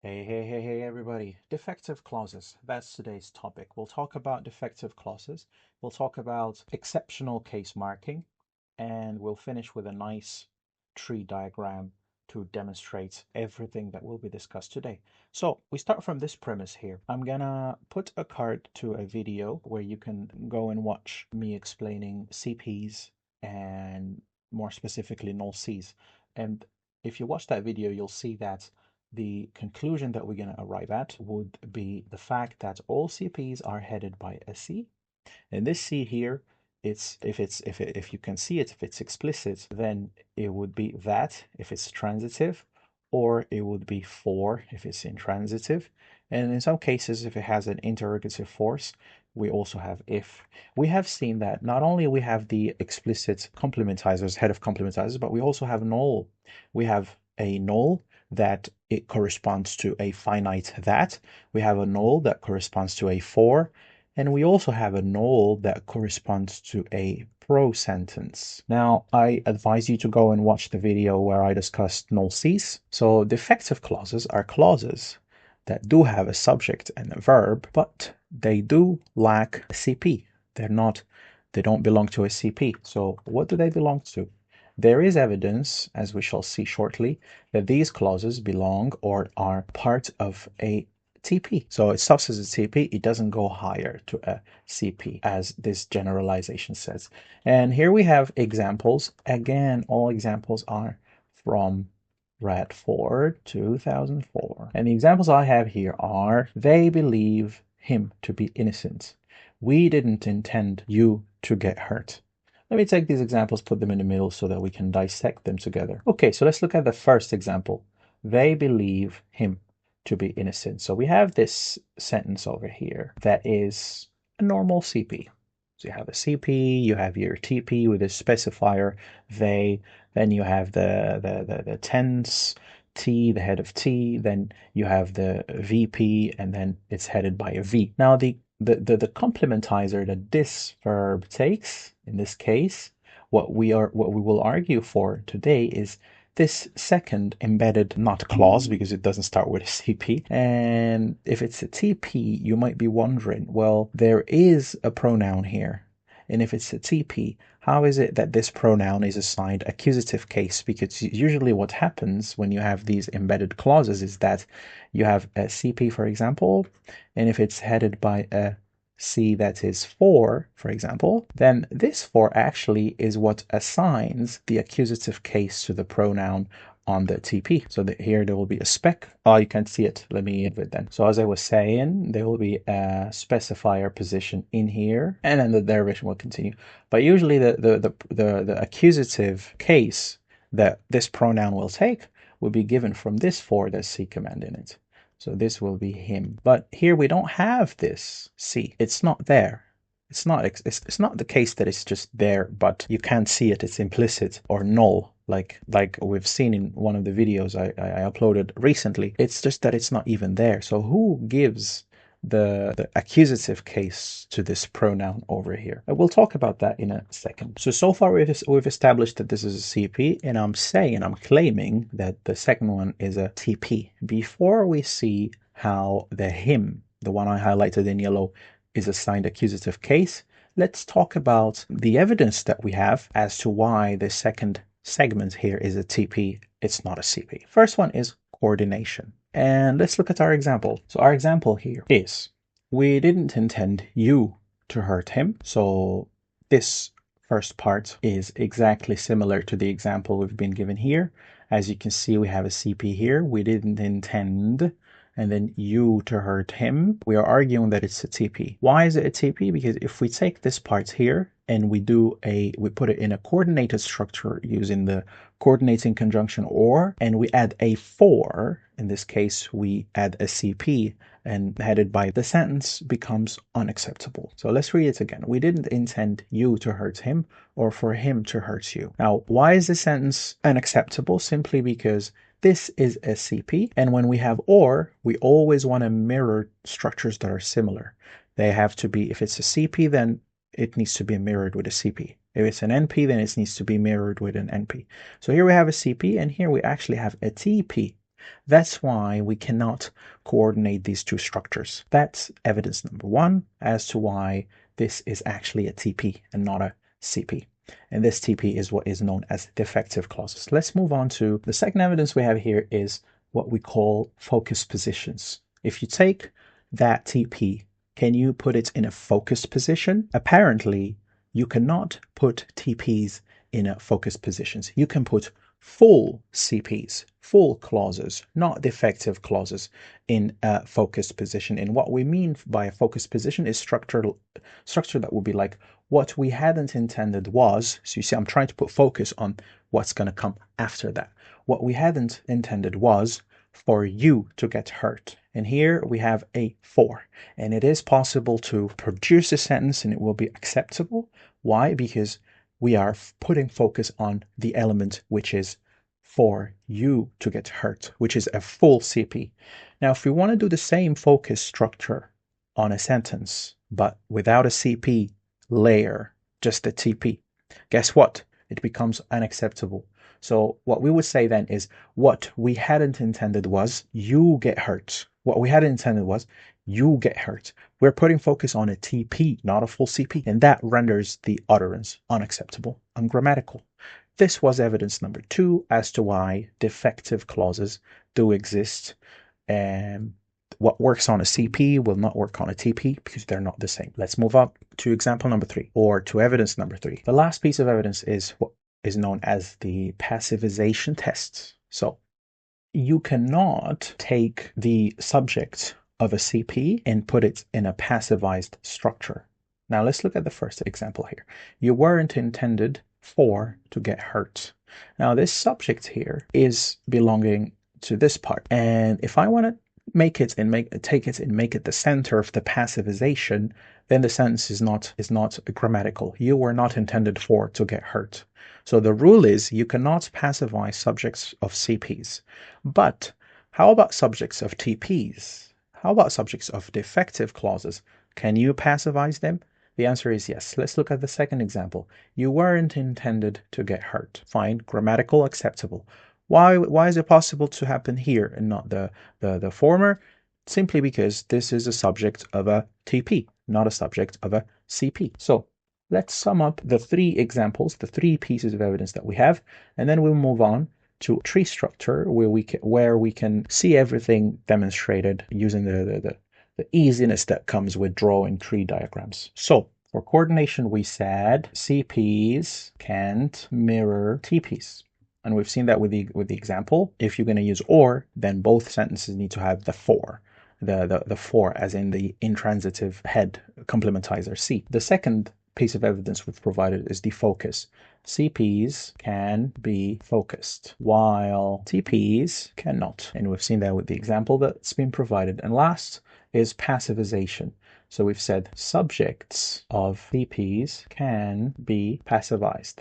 Hey, everybody. Defective clauses. That's today's topic. We'll talk about defective clauses. We'll talk about exceptional case marking, and we'll finish with a nice tree diagram to demonstrate everything that will be discussed today. So we start from this premise here. I'm gonna put a card to a video where you can go and watch me explaining CPs and more specifically null Cs. And if you watch that video, you'll see that the conclusion that we're going to arrive at would be the fact that all CPs are headed by a C. And this C here, if you can see it, if it's explicit, then it would be that if it's transitive, or it would be for if it's intransitive. And in some cases, if it has an interrogative force, we also have if. We have seen that not only we have the explicit complementizers, head of complementizers, but we also have null. We have a null that it corresponds to a finite that. We have a null that corresponds to a for, and we also have a null that corresponds to a pro sentence. Now, I advise you to go and watch the video where I discussed null Cs. So defective clauses are clauses that do have a subject and a verb, but they do lack a CP. They don't belong to a CP. So what do they belong to? There is evidence, as we shall see shortly, that these clauses belong or are part of a TP. So it stops as a TP, it doesn't go higher to a CP, as this generalization says. And here we have examples. Again, all examples are from Radford, 2004. And the examples I have here are, they believe him to be innocent. We didn't intend you to get hurt. Let me take these examples, put them in the middle so that we can dissect them together. Okay, so let's look at the first example. They believe him to be innocent. So we have this sentence over here that is a normal CP. So you have a CP, you have your TP with a specifier they, then you have the tense T, the head of T, then you have the VP, and then it's headed by a V. Now the complementizer that this verb takes, in this case, what we will argue for today is this second embedded not clause, because it doesn't start with a CP. And if it's a TP, you might be wondering, well, there is a pronoun here. And if it's a TP, how is it that this pronoun is assigned accusative case? Because usually what happens when you have these embedded clauses is that you have a CP, for example, and if it's headed by a C that is for example, then this for actually is what assigns the accusative case to the pronoun on the TP. So that here there will be a spec. Oh, you can't see it. Let me do it then. So as I was saying, there will be a specifier position in here, and then the derivation will continue. But usually the accusative case that this pronoun will take will be given from this for the C command in it. So this will be him. But here we don't have this C. It's not there. It's not the case that it's just there, but you can't see it. It's implicit or null, like we've seen in one of the videos I uploaded recently. It's just that it's not even there. So who gives the accusative case to this pronoun over here? We'll talk about that in a second. So far we've established that this is a CP, and I'm claiming that the second one is a TP. Before we see how the him, the one I highlighted in yellow, is assigned accusative case, let's talk about the evidence that we have as to why the second segment here is a TP. It's not a CP. First one is coordination. And let's look at our example. So our example here is, we didn't intend you to hurt him. So this first part is exactly similar to the example we've been given here. As you can see, we have a CP here. We didn't intend, and then you to hurt him. We are arguing that it's a TP. Why is it a TP? Because if we take this part here and we put it in a coordinated structure using the coordinating conjunction or, and we add a for, in this case, we add a CP and headed by, the sentence becomes unacceptable. So let's read it again. We didn't intend you to hurt him or for him to hurt you. Now, why is this sentence unacceptable? Simply because this is a CP, and when we have or, we always want to mirror structures that are similar. They have to be, if it's a CP, then it needs to be mirrored with a CP. If it's an NP, then it needs to be mirrored with an NP. So here we have a CP, and here we actually have a TP. That's why we cannot coordinate these two structures. That's evidence number one as to why this is actually a TP and not a CP. And this TP is what is known as defective clauses. Let's move on to the second evidence we have here is what we call focus positions. If you take that TP, can you put it in a focus position? Apparently, you cannot put TPs in a focus positions. You can put full CPs, full clauses, not defective clauses, in a focused position. And what we mean by a focused position is structure that would be like what we hadn't intended was. So you see, I'm trying to put focus on what's going to come after that. What we hadn't intended was for you to get hurt. And here we have a for, and it is possible to produce a sentence and it will be acceptable. Why? Because we are putting focus on the element which is for you to get hurt, which is a full CP. Now, if we want to do the same focus structure on a sentence, but without a CP layer, just a TP, guess what? It becomes unacceptable. So what we would say then is what we hadn't intended was you get hurt. What we hadn't intended was you get hurt. We're putting focus on a TP, not a full CP, and that renders the utterance unacceptable, ungrammatical. This was evidence number two as to why defective clauses do exist. And what works on a CP will not work on a TP because they're not the same. Let's move up to example number three, or to evidence number three. The last piece of evidence is what is known as the passivization test. So you cannot take the subject of a CP and put it in a passivized structure. Now let's look at the first example here. You weren't intended for to get hurt. Now this subject here is belonging to this part. And if I want to take it and make it the center of the passivization, then the sentence is not grammatical. You were not intended for to get hurt. So the rule is you cannot passivize subjects of CPs. But how about subjects of TPs? How about subjects of defective clauses? Can you passivize them? The answer is yes. Let's look at the second example. You weren't intended to get hurt. Fine, grammatical, acceptable. Why is it possible to happen here and not the former? Simply because this is a subject of a TP, not a subject of a CP. So let's sum up the three examples, the three pieces of evidence that we have, and then we'll move on to a tree structure where we can see everything demonstrated using the easiness that comes with drawing tree diagrams. So for coordination, we said CPs can't mirror TPs. And we've seen that with the example. If you're going to use or, then both sentences need to have the for. The for as in the intransitive head complementizer C. The second piece of evidence we've provided is the focus. CPs can be focused, while TPs cannot. And we've seen that with the example that's been provided. And last is passivization. So we've said subjects of TPs can be passivized,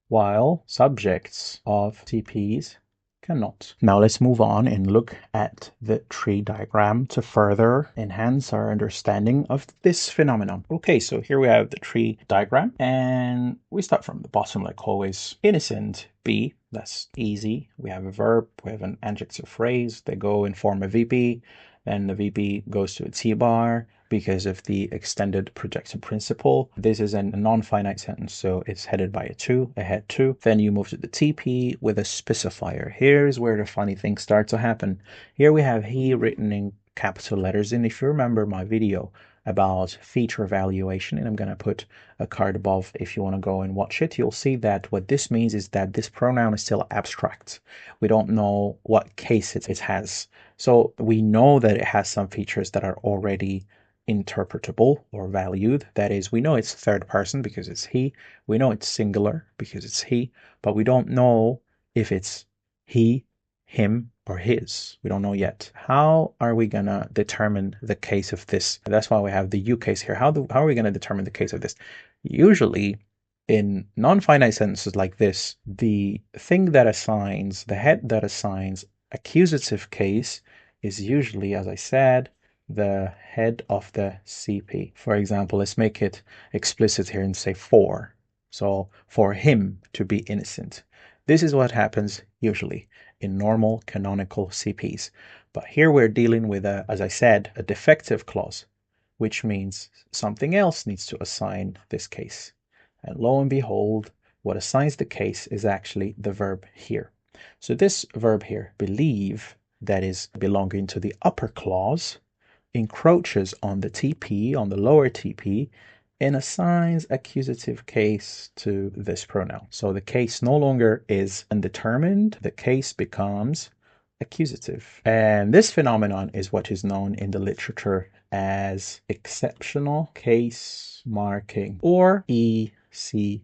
while subjects of TPs cannot. Now let's move on and look at the tree diagram to further enhance our understanding of this phenomenon. Okay, so here we have the tree diagram, and we start from the bottom like always. Innocent, be, that's easy. We have a verb, we have an adjective phrase, they go and form a VP, then the VP goes to a T-bar, because of the extended projection principle. This is a non-finite sentence, so it's headed by a to, a head to. Then you move to the TP with a specifier. Here's where the funny things start to happen. Here we have he written in capital letters, and if you remember my video about feature valuation, and I'm going to put a card above if you want to go and watch it, you'll see that what this means is that this pronoun is still abstract. We don't know what case it has. So we know that it has some features that are already interpretable or valued. That is, we know it's third person because it's he. We know it's singular because it's he, but we don't know if it's he, him, or his. We don't know yet. How are we gonna determine the case of this? That's why we have the U case here. How are we gonna determine the case of this? Usually in non-finite sentences like this, the thing that assigns, the head that assigns accusative case is usually, as I said, the head of the CP. For example, let's make it explicit here and say for. So for him to be innocent. This is what happens usually. in normal canonical CPs. But here we're dealing with, as I said, a defective clause, which means something else needs to assign this case. And lo and behold, what assigns the case is actually the verb here. So this verb here, believe, that is belonging to the upper clause, encroaches on the TP, on the lower TP, and assigns accusative case to this pronoun. So the case no longer is undetermined, the case becomes accusative. And this phenomenon is what is known in the literature as exceptional case marking, or ECM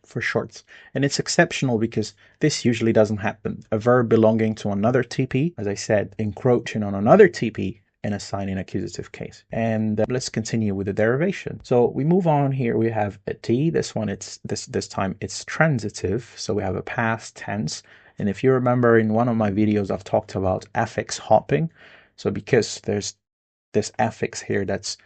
for short. And it's exceptional because this usually doesn't happen. A verb belonging to another TP, as I said, encroaching on another TP and assigning accusative case. And let's continue with the derivation. So we move on here. We have a T. This one, it's this time it's transitive. So we have a past tense. And if you remember in one of my videos, I've talked about affix hopping. So because there's this affix here that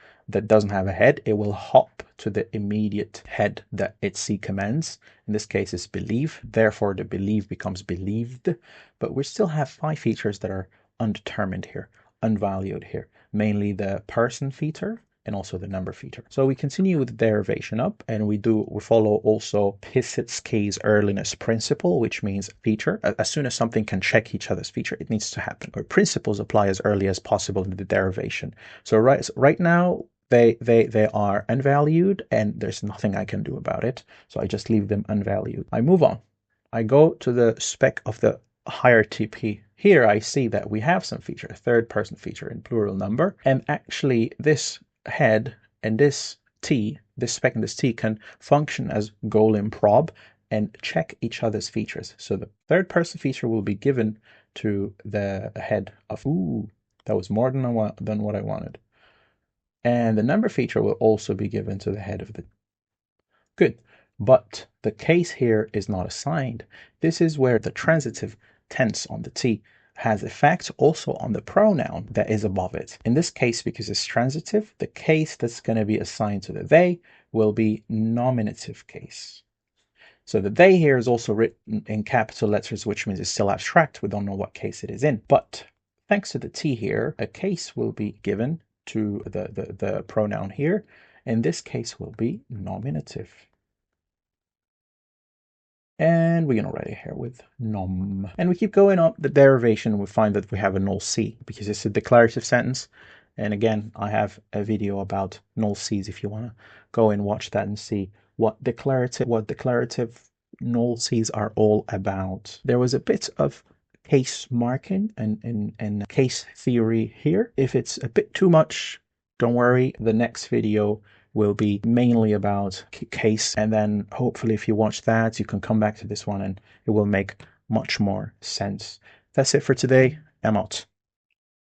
doesn't have a head, it will hop to the immediate head that its C commands. In this case, it's believe. Therefore, the believe becomes believed. But we still have 5 features that are undetermined here, unvalued here, mainly the person feature and also the number feature. So we continue with the derivation up, and we follow also Pisitsky's earliness principle, which means feature. As soon as something can check each other's feature, it needs to happen. Or principles apply as early as possible in the derivation. So right now, they are unvalued and there's nothing I can do about it. So I just leave them unvalued. I move on. I go to the spec of the higher TP. Here I see that we have some feature, third person feature in plural number. And actually this head and this T, this spec and this T can function as goal improb and check each other's features. So the third person feature will be given to the head of, ooh, that was more than what I wanted. And the number feature will also be given to the head of the, good. But the case here is not assigned. This is where the transitive tense on the T has effect also on the pronoun that is above it. In this case, because it's transitive, the case that's going to be assigned to the they will be nominative case. So the they here is also written in capital letters, which means it's still abstract. We don't know what case it is in. But thanks to the T here, a case will be given to the pronoun here, and this case will be nominative. And we're going to write it here with nom. And we keep going up the derivation, and we find that we have a null C because it's a declarative sentence. And again, I have a video about null Cs if you want to go and watch that and see what declarative null Cs are all about. There was a bit of case marking and case theory here. If it's a bit too much, don't worry. The next video will be mainly about case, and then hopefully if you watch that, you can come back to this one and it will make much more sense. That's it for today. I'm out.